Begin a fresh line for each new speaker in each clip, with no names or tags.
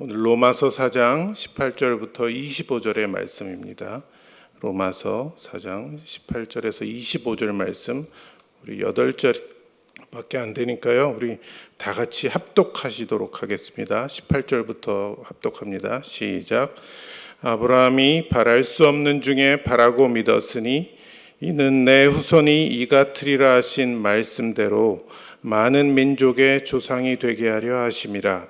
오늘 로마서 4장 18절부터 25절의 말씀입니다. 로마서 4장 18절에서 25절 말씀, 우리 8절밖에 안 되니까요. 우리 다 같이 합독하시도록 하겠습니다. 18절부터 합독합니다. 시작. 아브라함이 바랄 수 없는 중에 바라고 믿었으니 이는 내 후손이 이같으리라 하신 말씀대로 많은 민족의 조상이 되게 하려 하심이라.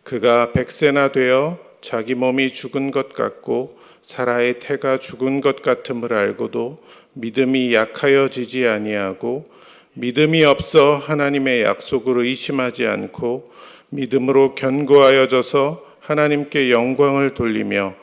그가 100세나 되어 자기 몸이 죽은 것 같고 사라의 태가 죽은 것 같음을 알고도 믿음이 약하여지지 아니하고 믿음이 없어 하나님의 약속을 의심하지 않고 믿음으로 견고하여져서 하나님께 영광을 돌리며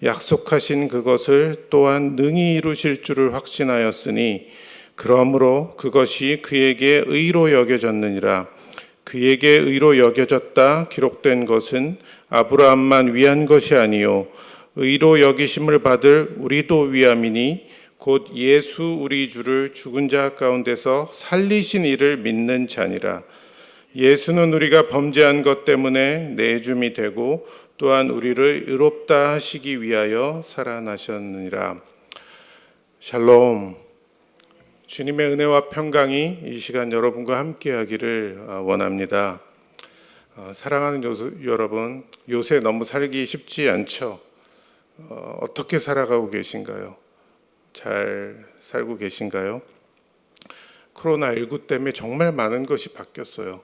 약속하신 그것을 또한 능히 이루실 줄을 확신하였으니 그러므로 그것이 그에게 의로 여겨졌느니라. 그에게 의로 여겨졌다 기록된 것은 아브라함만 위한 것이 아니요 의로 여기심을 받을 우리도 위함이니 곧 예수 우리 주를 죽은 자 가운데서 살리신 이를 믿는 자니라. 예수는 우리가 범죄한 것 때문에 내줌이 되고 또한 우리를 의롭다 하시기 위하여 살아나셨느니라. 샬롬. 주님의 은혜와 평강이 이 시간 여러분과 함께하기를 원합니다. 사랑하는 여러분, 요새 너무 살기 쉽지 않죠? 어떻게 살아가고 계신가요? 잘 살고 계신가요? 코로나19 때문에 정말 많은 것이 바뀌었어요.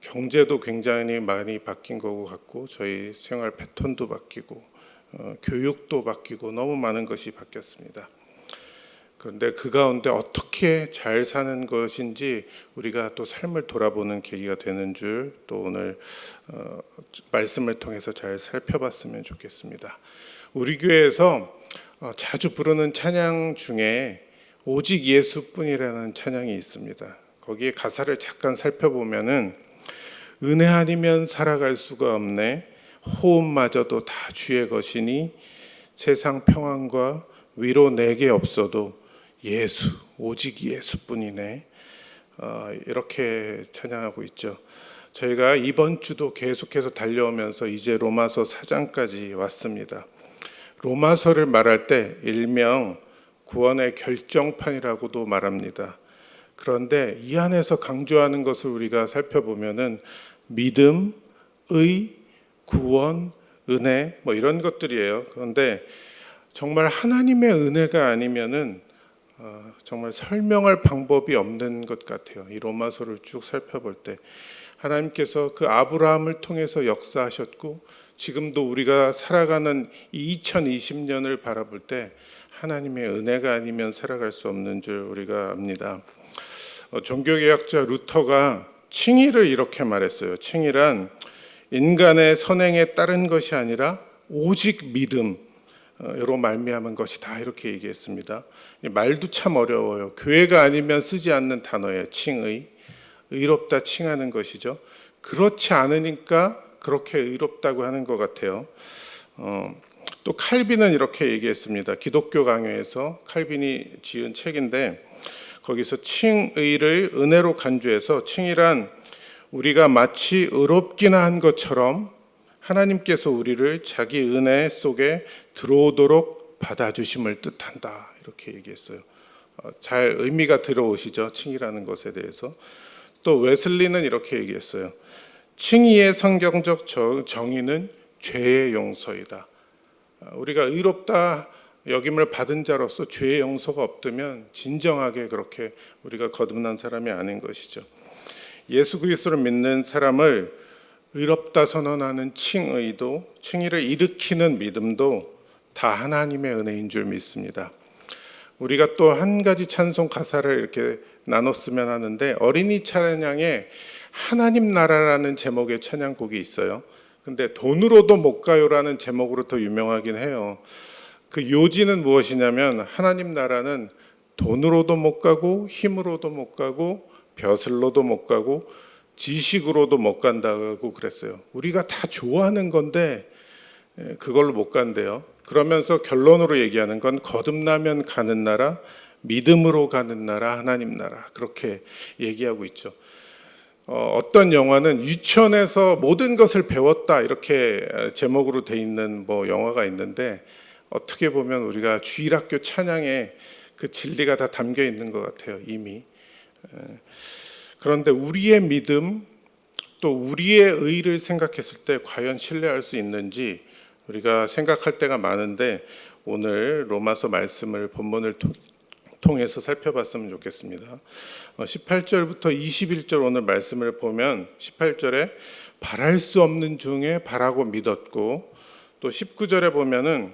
경제도 굉장히 많이 바뀐 것 같고 저희 생활 패턴도 바뀌고 교육도 바뀌고 너무 많은 것이 바뀌었습니다. 그런데 그 가운데 어떻게 잘 사는 것인지 우리가 또 삶을 돌아보는 계기가 되는 줄 또 오늘 말씀을 통해서 잘 살펴봤으면 좋겠습니다. 우리 교회에서 자주 부르는 찬양 중에 오직 예수뿐이라는 찬양이 있습니다. 거기에 가사를 잠깐 살펴보면은 은혜 아니면 살아갈 수가 없네, 호흡마저도 다 주의 것이니 세상 평안과 위로 내게 없어도 예수, 오직 예수뿐이네. 이렇게 찬양하고 있죠. 저희가 이번 주도 계속해서 달려오면서 이제 로마서 4장까지 왔습니다. 로마서를 말할 때 일명 구원의 결정판이라고도 말합니다. 그런데 이 안에서 강조하는 것을 우리가 살펴보면은 믿음, 의, 구원, 은혜 뭐 이런 것들이에요. 그런데 정말 하나님의 은혜가 아니면은 정말 설명할 방법이 없는 것 같아요. 이 로마서를 쭉 살펴볼 때 하나님께서 그 아브라함을 통해서 역사하셨고 지금도 우리가 살아가는 2020년을 바라볼 때 하나님의 은혜가 아니면 살아갈 수 없는 줄 우리가 압니다. 종교개혁자 루터가 칭의를 이렇게 말했어요. 칭의란 인간의 선행에 따른 것이 아니라 오직 믿음 여로 말미암은 것이다, 이렇게 얘기했습니다. 말도 참 어려워요. 교회가 아니면 쓰지 않는 단어예요. 칭의, 의롭다 칭하는 것이죠. 그렇지 않으니까 그렇게 의롭다고 하는 것 같아요. 또 칼빈은 이렇게 얘기했습니다. 기독교 강요에서 칼빈이 지은 책인데 거기서 칭의를 은혜로 간주해서 칭의란 우리가 마치 의롭기나 한 것처럼 하나님께서 우리를 자기 은혜 속에 들어오도록 받아주심을 뜻한다, 이렇게 얘기했어요. 잘 의미가 들어오시죠? 칭의라는 것에 대해서. 또 웨슬리는 이렇게 얘기했어요. 칭의의 성경적 정의는 죄의 용서이다. 우리가 의롭다 여김을 받은 자로서 죄의 용서가 없다면 진정하게 그렇게 우리가 거듭난 사람이 아닌 것이죠. 예수 그리스도를 믿는 사람을 의롭다 선언하는 칭의도, 칭의를 일으키는 믿음도 다 하나님의 은혜인 줄 믿습니다. 우리가 또 한 가지 찬송 가사를 이렇게 나눴으면 하는데 어린이 찬양에 하나님 나라라는 제목의 찬양곡이 있어요. 근데 돈으로도 못 가요라는 제목으로 더 유명하긴 해요. 그 요지는 무엇이냐면 하나님 나라는 돈으로도 못 가고 힘으로도 못 가고 벼슬로도 못 가고 지식으로도 못 간다고 그랬어요. 우리가 다 좋아하는 건데 그걸로 못 간대요. 그러면서 결론으로 얘기하는 건 거듭나면 가는 나라, 믿음으로 가는 나라, 하나님 나라, 그렇게 얘기하고 있죠. 어떤 영화는 유치원에서 모든 것을 배웠다 이렇게 제목으로 돼 있는 뭐 영화가 있는데 어떻게 보면 우리가 주일학교 찬양에 그 진리가 다 담겨 있는 것 같아요, 이미. 그런데 우리의 믿음 또 우리의 의를 생각했을 때 과연 신뢰할 수 있는지 우리가 생각할 때가 많은데 오늘 로마서 말씀을 본문을 통해서 살펴봤으면 좋겠습니다. 18절부터 21절 오늘 말씀을 보면 18절에 바랄 수 없는 중에 바라고 믿었고 또 19절에 보면은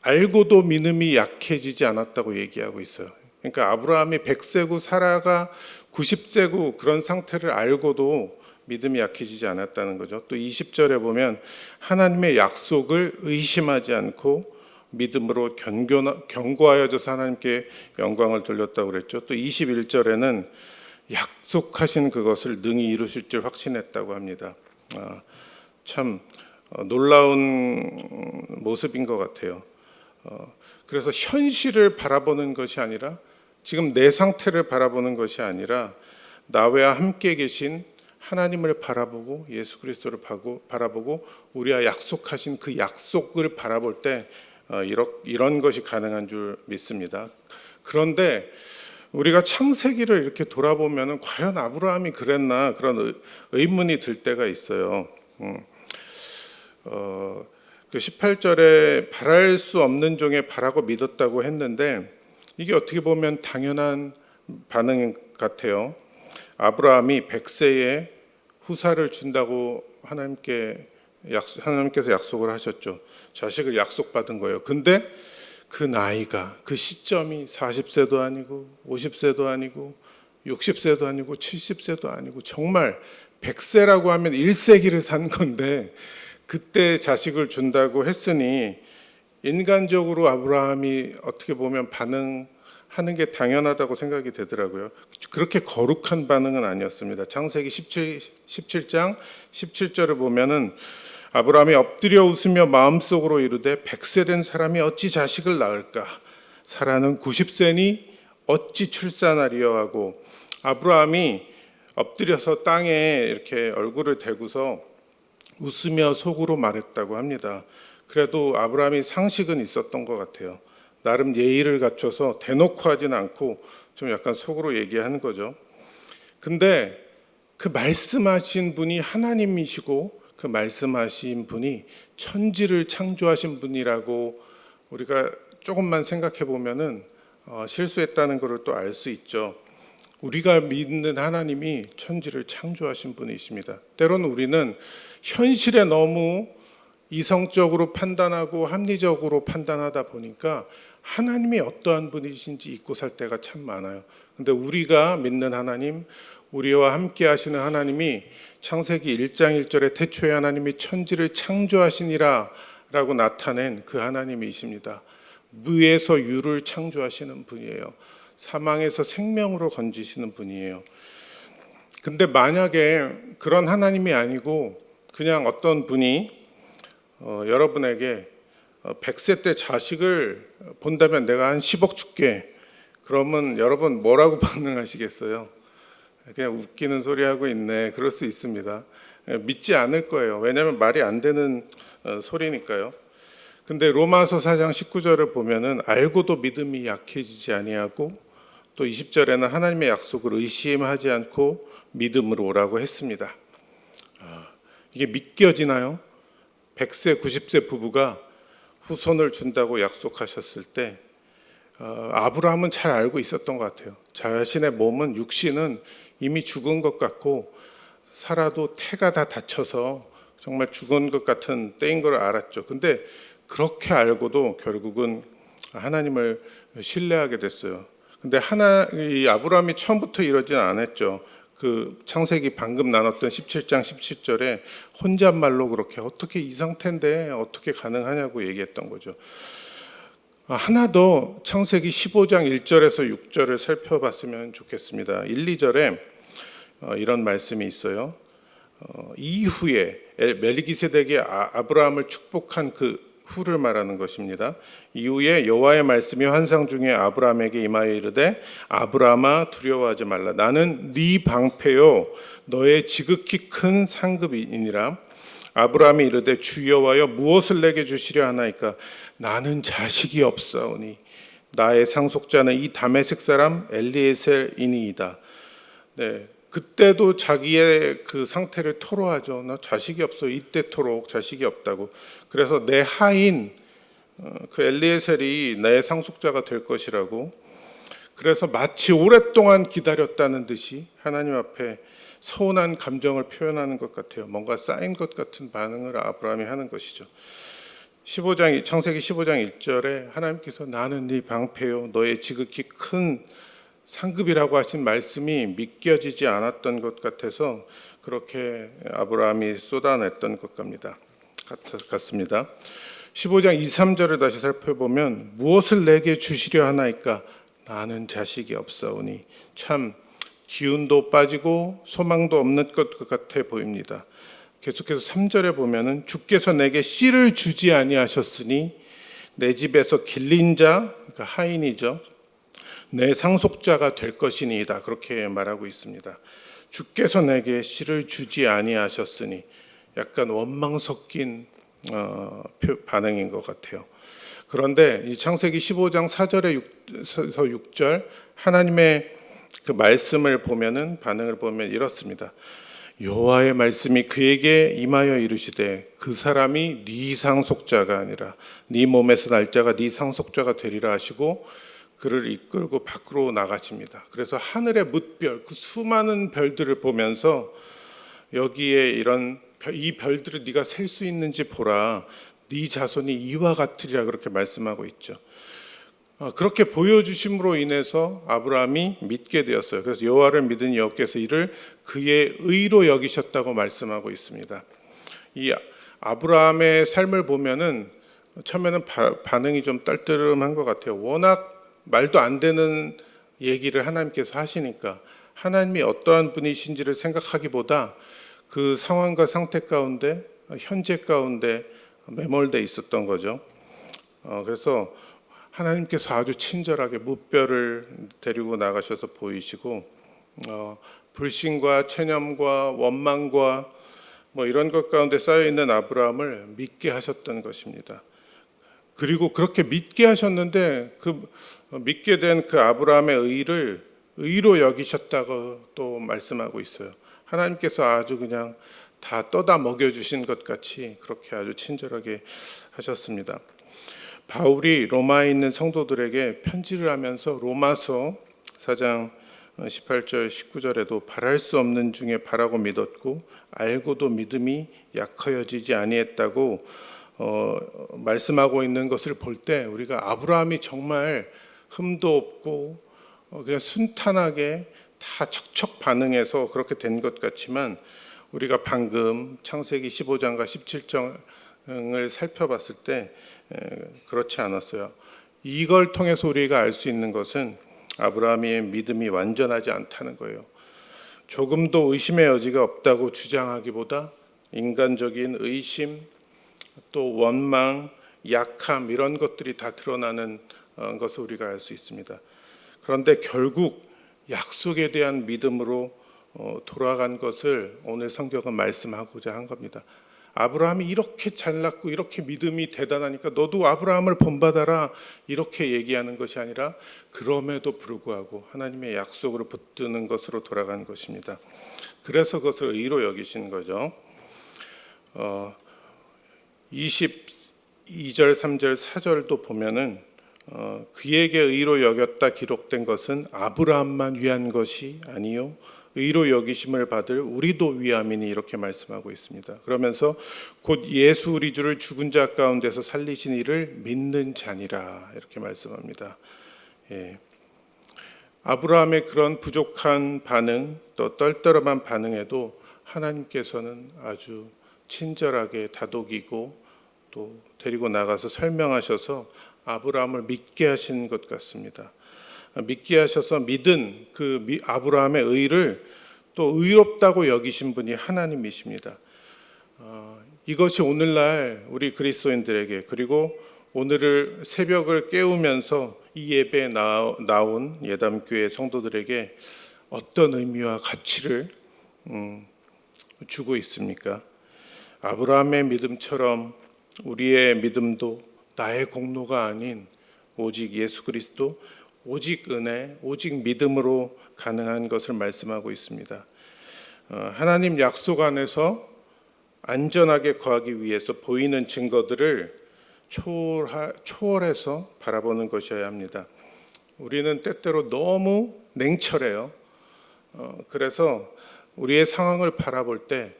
알고도 믿음이 약해지지 않았다고 얘기하고 있어요. 그러니까 아브라함이 100세고 사라가 90세고 그런 상태를 알고도 믿음이 약해지지 않았다는 거죠. 또 20절에 보면 하나님의 약속을 의심하지 않고 믿음으로 견고하여져서 하나님께 영광을 돌렸다고 그랬죠. 또 21절에는 약속하신 그것을 능히 이루실 줄 확신했다고 합니다. 참 놀라운 모습인 것 같아요. 그래서 현실을 바라보는 것이 아니라 지금 내 상태를 바라보는 것이 아니라 나와 함께 계신 하나님을 바라보고 예수 그리스도를 바라보고 우리와 약속하신 그 약속을 바라볼 때 이런 것이 가능한 줄 믿습니다. 그런데 우리가 창세기를 이렇게 돌아보면 과연 아브라함이 그랬나 그런 의문이 들 때가 있어요. 그 18절에 바랄 수 없는 종에 바라고 믿었다고 했는데 이게 어떻게 보면 당연한 반응 같아요. 아브라함이 100세에 후사를 준다고 하나님께서 약속을 하셨죠. 자식을 약속받은 거예요. 근데 그 나이가 그 시점이 40세도 아니고 50세도 아니고 60세도 아니고 70세도 아니고 정말 100세라고 하면 1세기를 산 건데 그때 자식을 준다고 했으니 인간적으로 아브라함이 어떻게 보면 반응하는 게 당연하다고 생각이 되더라고요. 그렇게 거룩한 반응은 아니었습니다. 창세기 17장 17절을 보면은 아브라함이 엎드려 웃으며 마음속으로 이르되 100세 된 사람이 어찌 자식을 낳을까? 사라는 90세니 어찌 출산하리요 하고 아브라함이 엎드려서 땅에 이렇게 얼굴을 대고서 웃으며 속으로 말했다고 합니다. 그래도 아브라함이 상식은 있었던 것 같아요. 나름 예의를 갖춰서 대놓고 하진 않고 좀 약간 속으로 얘기하는 거죠. 근데 그 말씀하신 분이 하나님이시고 그 말씀하신 분이 천지를 창조하신 분이라고 우리가 조금만 생각해 보면은 실수했다는 것을 또 알 수 있죠. 우리가 믿는 하나님이 천지를 창조하신 분이십니다. 때로는 우리는 현실에 너무 이성적으로 판단하고 합리적으로 판단하다 보니까 하나님이 어떠한 분이신지 잊고 살 때가 참 많아요. 근데 우리가 믿는 하나님, 우리와 함께 하시는 하나님이 창세기 1장 1절에 태초에 하나님이 천지를 창조하시니라 라고 나타낸 그 하나님이십니다. 무에서 유를 창조하시는 분이에요. 사망에서 생명으로 건지시는 분이에요. 근데 만약에 그런 하나님이 아니고 그냥 어떤 분이 여러분에게 100세 때 자식을 본다면 내가 한 10억 줄게. 그러면 여러분 뭐라고 반응하시겠어요? 그냥 웃기는 소리 하고 있네. 그럴 수 있습니다. 믿지 않을 거예요. 왜냐하면 말이 안 되는 소리니까요. 근데 로마서 4장 19절을 보면은 알고도 믿음이 약해지지 아니하고 또 20절에는 하나님의 약속을 의심하지 않고 믿음으로 오라고 했습니다. 이게 믿겨지나요? 100세, 90세 부부가 후손을 준다고 약속하셨을 때 아브라함은 잘 알고 있었던 것 같아요. 자신의 몸은 육신은 이미 죽은 것 같고 살아도 태가 다 닫혀서 정말 죽은 것 같은 때인 걸 알았죠. 근데 그렇게 알고도 결국은 하나님을 신뢰하게 됐어요. 근데 이 아브라함이 처음부터 이러진 않았죠. 그 창세기 방금 나눴던 17장 17절에 혼잣말로 그렇게 어떻게 이 상태인데 어떻게 가능하냐고 얘기했던 거죠. 하나 더 창세기 15장 1절에서 6절을 살펴봤으면 좋겠습니다. 1, 2절에 이런 말씀이 있어요. 이후에 멜기세덱이 아브라함을 축복한 그 후를 말하는 것입니다. 이후에 여호와의 말씀이 환상 중에 아브라함에게 임하여 이르되 아브라함아 두려워하지 말라. 나는 네 방패요 너의 지극히 큰 상급이니라. 아브라함이 이르되 주 여호와여 무엇을 내게 주시려 하나이까. 나는 자식이 없사오니 나의 상속자는 이 다메섹 사람 엘리에셀이니이다. 네, 그때도 자기의 그 상태를 토로하죠. 나 자식이 없어. 이때토록 자식이 없다고. 그래서 내 하인 그 엘리에셀이 내 상속자가 될 것이라고. 그래서 마치 오랫동안 기다렸다는 듯이 하나님 앞에 서운한 감정을 표현하는 것 같아요. 뭔가 쌓인 것 같은 반응을 아브라함이 하는 것이죠. 창세기 15장 1절에 하나님께서 나는 네 방패요 너의 지극히 큰 상급이라고 하신 말씀이 믿겨지지 않았던 것 같아서 그렇게 아브라함이 쏟아냈던 것 같습니다. 15장 2, 3절을 다시 살펴보면 무엇을 내게 주시려 하나이까. 나는 자식이 없사오니. 참 기운도 빠지고 소망도 없는 것 같아 보입니다. 계속해서 3절에 보면은 주께서 내게 씨를 주지 아니하셨으니 내 집에서 길린 자, 그러니까 하인이죠, 내 상속자가 될 것이니이다. 그렇게 말하고 있습니다. 주께서 내게 씨를 주지 아니하셨으니 약간 원망 섞인 반응인 것 같아요. 그런데 이 창세기 15장 4절에서 6절 하나님의 그 말씀을 보면은 반응을 보면 이렇습니다. 여호와의 말씀이 그에게 임하여 이르시되 그 사람이 네 상속자가 아니라 네 몸에서 날 자가 네 상속자가 되리라 하시고 그를 이끌고 밖으로 나가십니다. 그래서 하늘의 뭇별, 그 수많은 별들을 보면서 여기에 이 별들을 네가 셀 수 있는지 보라. 네 자손이 이와 같으리라 그렇게 말씀하고 있죠. 그렇게 보여주심으로 인해서 아브라함이 믿게 되었어요. 그래서 여호와를 믿은 여호와께서 이를 그의 의로 여기셨다고 말씀하고 있습니다. 이 아브라함의 삶을 보면은 처음에는 반응이 좀 떨떠름한 것 같아요. 워낙 말도 안 되는 얘기를 하나님께서 하시니까 하나님이 어떠한 분이신지를 생각하기보다 그 상황과 상태 가운데, 현재 가운데 매몰돼 있었던 거죠. 그래서 하나님께서 아주 친절하게 뭇별을 데리고 나가셔서 보이시고 불신과 체념과 원망과 뭐 이런 것 가운데 쌓여 있는 아브라함을 믿게 하셨던 것입니다. 그리고 그렇게 믿게 하셨는데 그 믿게 된 그 아브라함의 의를 의로 여기셨다고 또 말씀하고 있어요. 하나님께서 아주 그냥 다 떠다 먹여주신 것 같이 그렇게 아주 친절하게 하셨습니다. 바울이 로마에 있는 성도들에게 편지를 하면서 로마서 4장 18절 19절에도 바랄 수 없는 중에 바라고 믿었고 알고도 믿음이 약하여지지 아니했다고 말씀하고 있는 것을 볼 때 우리가 아브라함이 정말 흠도 없고 그냥 순탄하게 다 척척 반응해서 그렇게 된 것 같지만 우리가 방금 창세기 15장과 17장을 살펴봤을 때 그렇지 않았어요. 이걸 통해서 우리가 알 수 있는 것은 아브라함의 믿음이 완전하지 않다는 거예요. 조금도 의심의 여지가 없다고 주장하기보다 인간적인 의심, 또 원망, 약함 이런 것들이 다 드러나는 것을 우리가 알 수 있습니다. 그런데 결국 약속에 대한 믿음으로 돌아간 것을 오늘 성경은 말씀하고자 한 겁니다. 아브라함이 이렇게 잘났고 이렇게 믿음이 대단하니까 너도 아브라함을 본받아라 이렇게 얘기하는 것이 아니라 그럼에도 불구하고 하나님의 약속으로 붙드는 것으로 돌아간 것입니다. 그래서 그것을 의로 여기신 거죠. 22절, 3절, 4절도 보면은 그에게 의로 여겼다 기록된 것은 아브라함만 위한 것이 아니요 의로 여기심을 받을 우리도 위함이니 이렇게 말씀하고 있습니다. 그러면서 곧 예수 우리 주를 죽은 자 가운데서 살리신 이를 믿는 자니라 이렇게 말씀합니다. 아브라함의 그런 부족한 반응 또 떨떠름한 반응에도 하나님께서는 아주 친절하게 다독이고 또 데리고 나가서 설명하셔서 아브라함을 믿게 하신 것 같습니다. 믿게 하셔서 믿은 그 아브라함의 의를 또 의롭다고 여기신 분이 하나님이십니다. 이것이 오늘날 우리 그리스도인들에게, 그리고 오늘을 새벽을 깨우면서 이 예배에 나온 예담교회 성도들에게 어떤 의미와 가치를 주고 있습니까? 아브라함의 믿음처럼 우리의 믿음도 나의 공로가 아닌 오직 예수 그리스도, 오직 은혜, 오직 믿음으로 가능한 것을 말씀하고 있습니다. 하나님 약속 안에서 안전하게 거하기 위해서 보이는 증거들을 초월해서 바라보는 것이어야 합니다. 우리는 때때로 너무 냉철해요. 그래서 우리의 상황을 바라볼 때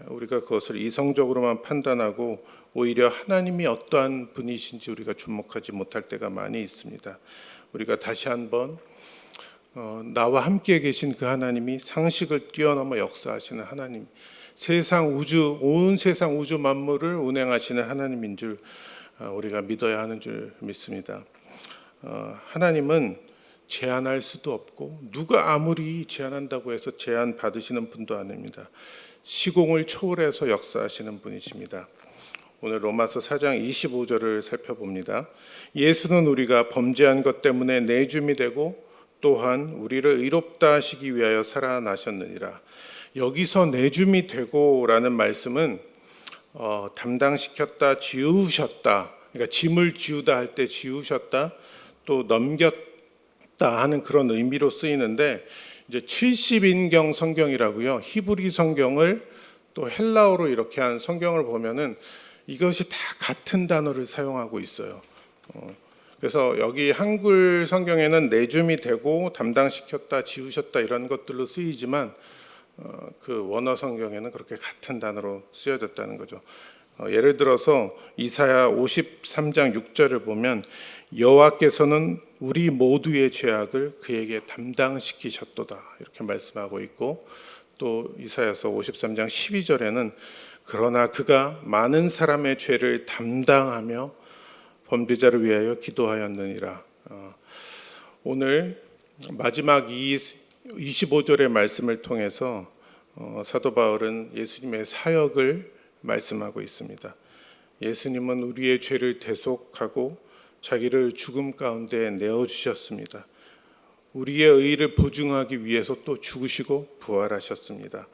우리가 그것을 이성적으로만 판단하고 오히려 하나님이 어떠한 분이신지 우리가 주목하지 못할 때가 많이 있습니다. 우리가 다시 한번 나와 함께 계신 그 하나님이 상식을 뛰어넘어 역사하시는 하나님, 온 세상 우주 만물을 운행하시는 하나님인 줄 우리가 믿어야 하는 줄 믿습니다. 하나님은 제한할 수도 없고 누가 아무리 제한한다고 해서 제한 받으시는 분도 아닙니다. 시공을 초월해서 역사하시는 분이십니다. 오늘 로마서 4장 25절을 살펴봅니다. 예수는 우리가 범죄한 것 때문에 내줌이 되고 또한 우리를 의롭다 하시기 위하여 살아나셨느니라. 여기서 내줌이 되고라는 말씀은 담당시켰다, 지우셨다, 그러니까 짐을 지우다 할 때 지우셨다, 또 넘겼다 하는 그런 의미로 쓰이는데, 이제 70인경 성경이라고요, 히브리 성경을 또 헬라어로 이렇게 한 성경을 보면은 이것이 다 같은 단어를 사용하고 있어요. 그래서 여기 한글 성경에는 내줌이 되고 담당시켰다, 지우셨다 이런 것들로 쓰이지만 그 원어 성경에는 그렇게 같은 단어로 쓰여졌다는 거죠. 예를 들어서 이사야 53장 6절을 보면 여호와께서는 우리 모두의 죄악을 그에게 담당시키셨도다 이렇게 말씀하고 있고, 또 이사야서 53장 12절에는 그러나 그가 많은 사람의 죄를 담당하며 범죄자를 위하여 기도하였느니라. 오늘 마지막 25절의 말씀을 통해서 사도 바울은 예수님의 사역을 말씀하고 있습니다. 예수님은 우리의 죄를 대속하고 자기를 죽음 가운데 내어주셨습니다. 우리의 의를 보증하기 위해서 또 죽으시고 부활하셨습니다.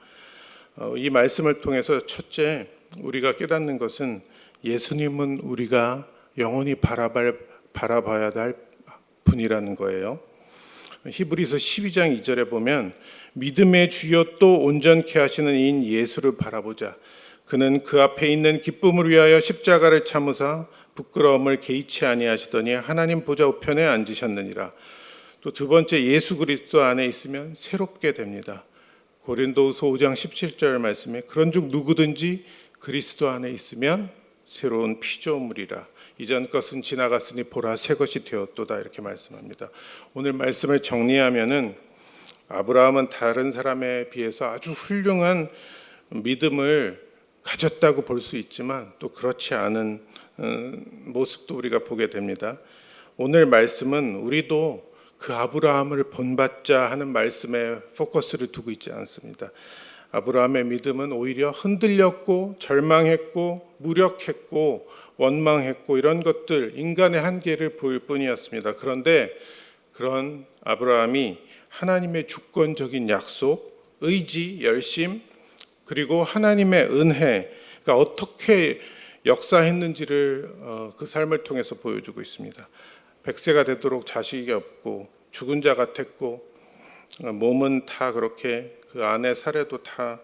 이 말씀을 통해서 첫째 우리가 깨닫는 것은 예수님은 우리가 영원히 바라봐야 할 분이라는 거예요. 히브리서 12장 2절에 보면 믿음의 주요 또 온전케 하시는 이인 예수를 바라보자. 그는 그 앞에 있는 기쁨을 위하여 십자가를 참으사 부끄러움을 개의치 아니하시더니 하나님 보좌 우편에 앉으셨느니라. 또 두 번째, 예수 그리스도 안에 있으면 새롭게 됩니다. 고린도후서 5장 17절 말씀에 그런즉 누구든지 그리스도 안에 있으면 새로운 피조물이라. 이전 것은 지나갔으니 보라 새 것이 되었도다 이렇게 말씀합니다. 오늘 말씀을 정리하면은 아브라함은 다른 사람에 비해서 아주 훌륭한 믿음을 가졌다고 볼 수 있지만 또 그렇지 않은 모습도 우리가 보게 됩니다. 오늘 말씀은 우리도 그 아브라함을 본받자 하는 말씀에 포커스를 두고 있지 않습니다. 아브라함의 믿음은 오히려 흔들렸고 절망했고 무력했고 원망했고 이런 것들, 인간의 한계를 보일 뿐이었습니다. 그런데 그런 아브라함이 하나님의 주권적인 약속, 의지, 열심, 그리고 하나님의 은혜가 어떻게 역사했는지를 그 삶을 통해서 보여주고 있습니다. 100세가 되도록 자식이 없고 죽은 자 같았고 몸은 다 그렇게 그 아내 살해도 다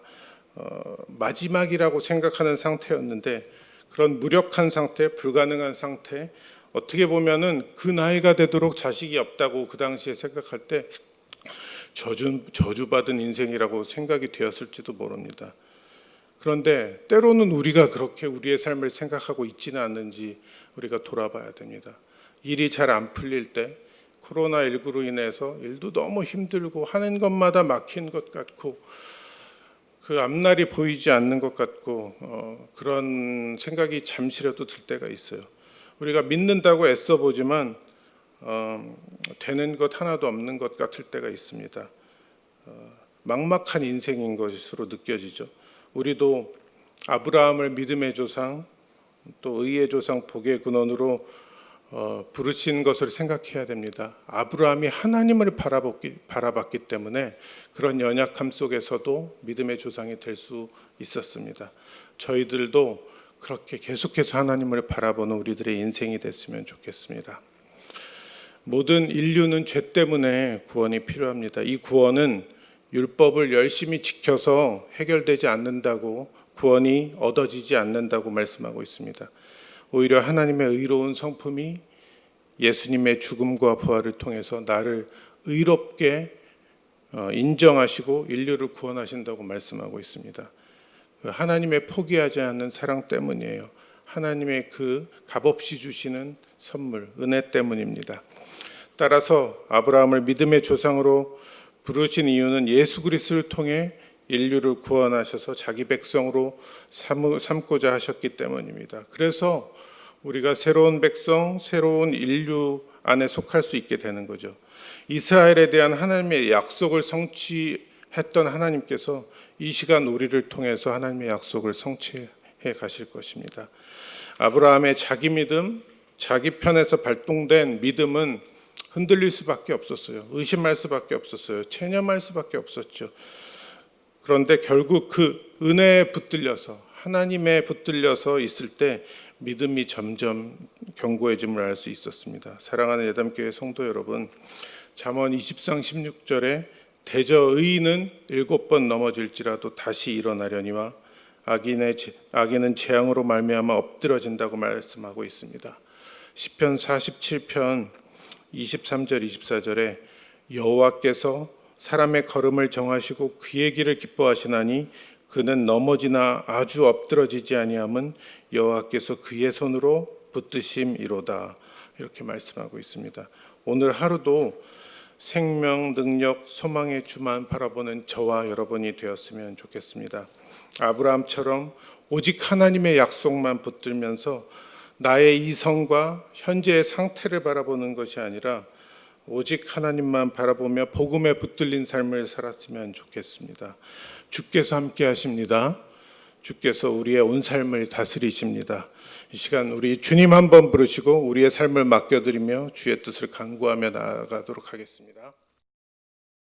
마지막이라고 생각하는 상태였는데, 그런 무력한 상태, 불가능한 상태, 어떻게 보면은 그 나이가 되도록 자식이 없다고 그 당시에 생각할 때 저주받은 인생이라고 생각이 되었을지도 모릅니다. 그런데 때로는 우리가 그렇게 우리의 삶을 생각하고 있지는 않는지 우리가 돌아봐야 됩니다. 일이 잘 안 풀릴 때, 코로나19로 인해서 일도 너무 힘들고 하는 것마다 막힌 것 같고 그 앞날이 보이지 않는 것 같고 그런 생각이 잠시라도 들 때가 있어요. 우리가 믿는다고 애써 보지만 되는 것 하나도 없는 것 같을 때가 있습니다. 막막한 인생인 것으로 느껴지죠. 우리도 아브라함을 믿음의 조상, 또 의의 조상, 복의 근원으로 부르신 것을 생각해야 됩니다. 아브라함이 하나님을 바라봤기 때문에 그런 연약함 속에서도 믿음의 조상이 될 수 있었습니다. 저희들도 그렇게 계속해서 하나님을 바라보는 우리들의 인생이 됐으면 좋겠습니다. 모든 인류는 죄 때문에 구원이 필요합니다. 이 구원은 율법을 열심히 지켜서 해결되지 않는다고, 구원이 얻어지지 않는다고 말씀하고 있습니다. 오히려 하나님의 의로운 성품이 예수님의 죽음과 부활을 통해서 나를 의롭게 인정하시고 인류를 구원하신다고 말씀하고 있습니다. 하나님의 포기하지 않는 사랑 때문이에요. 하나님의 그 값없이 주시는 선물, 은혜 때문입니다. 따라서 아브라함을 믿음의 조상으로 부르신 이유는 예수 그리스도를 통해 인류를 구원하셔서 자기 백성으로 삼고자 하셨기 때문입니다. 그래서 우리가 새로운 백성, 새로운 인류 안에 속할 수 있게 되는 거죠. 이스라엘에 대한 하나님의 약속을 성취했던 하나님께서 이 시간 우리를 통해서 하나님의 약속을 성취해 가실 것입니다. 아브라함의 자기 믿음, 자기 편에서 발동된 믿음은 흔들릴 수밖에 없었어요. 의심할 수밖에 없었어요. 체념할 수밖에 없었죠. 그런데 결국 그 은혜에 붙들려서, 하나님에 붙들려서 있을 때 믿음이 점점 견고해짐을 알 수 있었습니다. 사랑하는 예담교회 성도 여러분, 잠언 20장 16절에 대저 의인은 7번 넘어질지라도 다시 일어나려니와 악인은 재앙으로 말미암아 엎드러진다고 말씀하고 있습니다. 시편 47편 23절 24절에 여호와께서 사람의 걸음을 정하시고 그의 길을 기뻐하시나니 그는 넘어지나 아주 엎드러지지 아니함은 여호와께서 그의 손으로 붙드심이로다. 이렇게 말씀하고 있습니다. 오늘 하루도 생명, 능력, 소망의 주만 바라보는 저와 여러분이 되었으면 좋겠습니다. 아브라함처럼 오직 하나님의 약속만 붙들면서 나의 이성과 현재의 상태를 바라보는 것이 아니라 오직 하나님만 바라보며 복음에 붙들린 삶을 살았으면 좋겠습니다. 주께서 함께 하십니다. 주께서 우리의 온 삶을 다스리십니다. 이 시간 우리 주님 한번 부르시고 우리의 삶을 맡겨드리며 주의 뜻을 간구하며 나아가도록 하겠습니다.